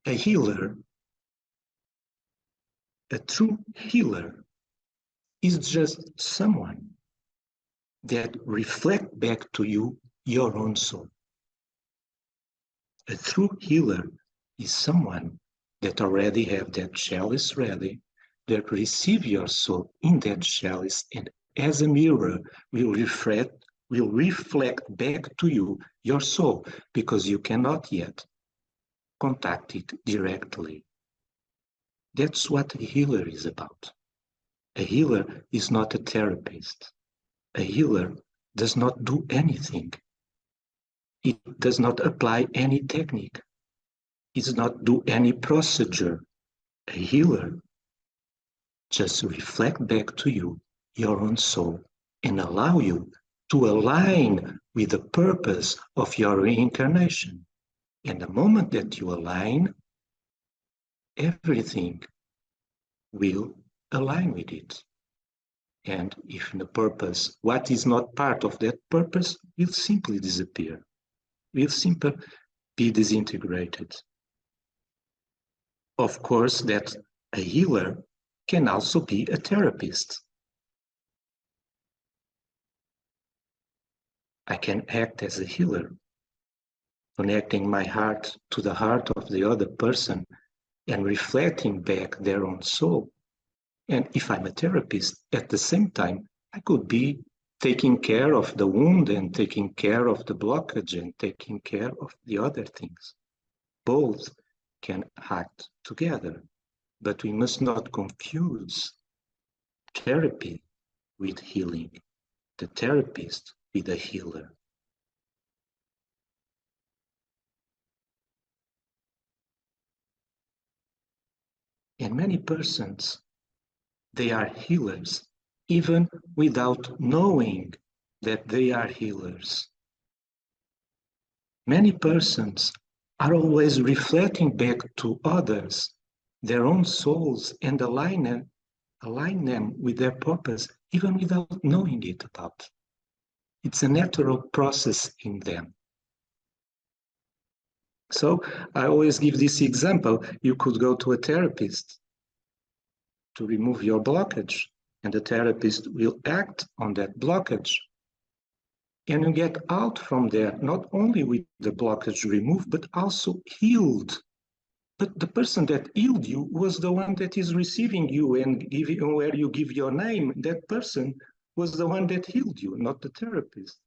A healer, a true healer, is just someone that reflects back to you your own soul. A true healer is someone that already have that chalice ready, that receive your soul in that chalice, and as a mirror will reflect back to you your soul, because you cannot yet contact it directly. That's what a healer is about. A healer is not a therapist. A healer does not do anything. It does not apply any technique. It does not do any procedure. A healer just reflect back to you your own soul and allow you to align with the purpose of your reincarnation. And the moment that you align, everything will align with it. And if the purpose, what is not part of that purpose, will simply disappear, will simply be disintegrated. Of course, that a healer can also be a therapist. I can act as a healer, connecting my heart to the heart of the other person and reflecting back their own soul. And if I'm a therapist, at the same time, I could be taking care of the wound and taking care of the blockage and taking care of the other things. Both can act together, but we must not confuse therapy with healing, the therapist with the healer. And many persons, they are healers, even without knowing that they are healers. Many persons are always reflecting back to others, their own souls, and align them with their purpose, even without knowing it about. It's a natural process in them. So I always give this example. You could go to a therapist to remove your blockage, and the therapist will act on that blockage. And you get out from there, not only with the blockage removed, but also healed. But the person that healed you was the one that is receiving you and where you give your name. That person was the one that healed you, not the therapist.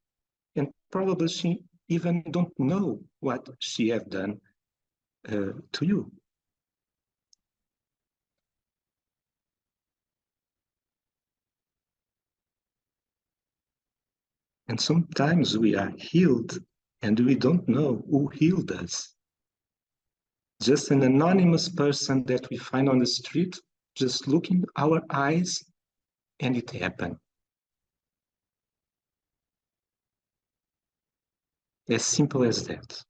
And probably she even don't know what she have done to you. And sometimes we are healed and we don't know who healed us. Just an anonymous person that we find on the street, just looking our eyes, and it happened. As simple as that.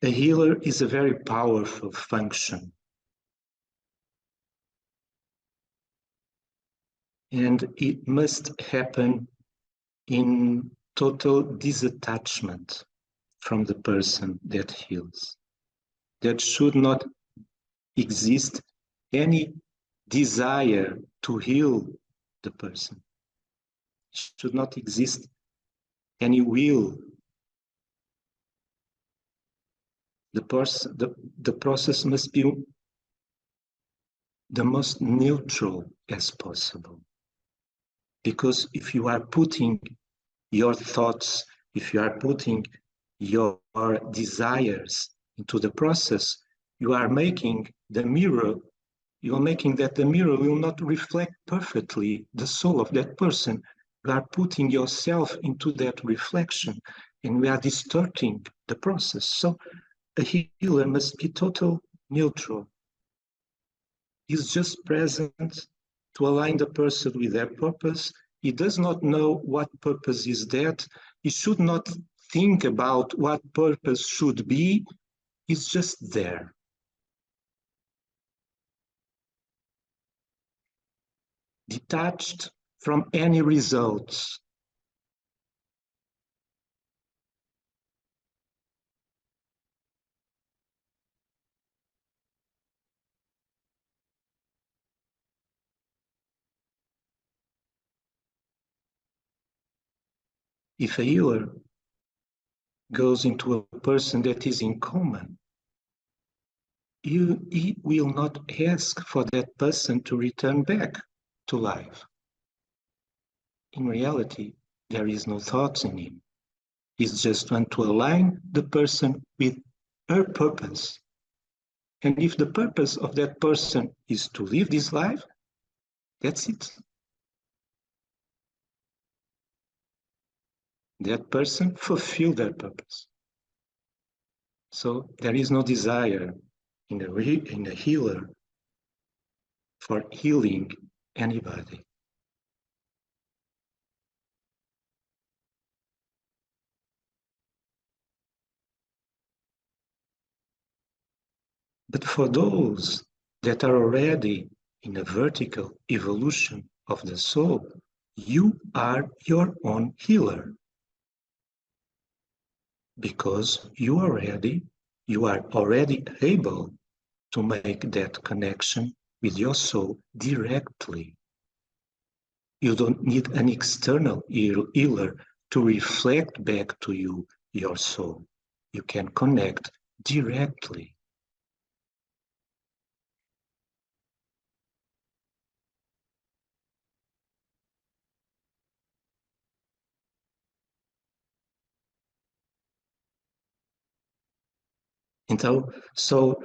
A healer is a very powerful function. And it must happen in total disattachment from the person that heals. There should not exist any desire to heal the person. Should not exist any will. The process must be the most neutral as possible. Because if you are putting your thoughts, if you are putting your desires into the process, you are making the mirror, you are making that the mirror will not reflect perfectly the soul of that person. You are putting yourself into that reflection, and we are distorting the process. So a healer must be total neutral. He's just present to align the person with their purpose. He does not know what purpose is that. He should not think about what purpose should be. He's just there. detached from any results. If a healer goes into a person that is in coma, he will not ask for that person to return back to life. In reality, there is no thoughts in him. He's just want to align the person with her purpose. And if the purpose of that person is to live this life, that's it. That person fulfilled their purpose. So there is no desire in a healer for healing anybody. But for those that are already in a vertical evolution of the soul, you are your own healer. Because you are already able to make that connection with your soul directly. You don't need an external healer to reflect back to you your soul. You can connect directly. Então, so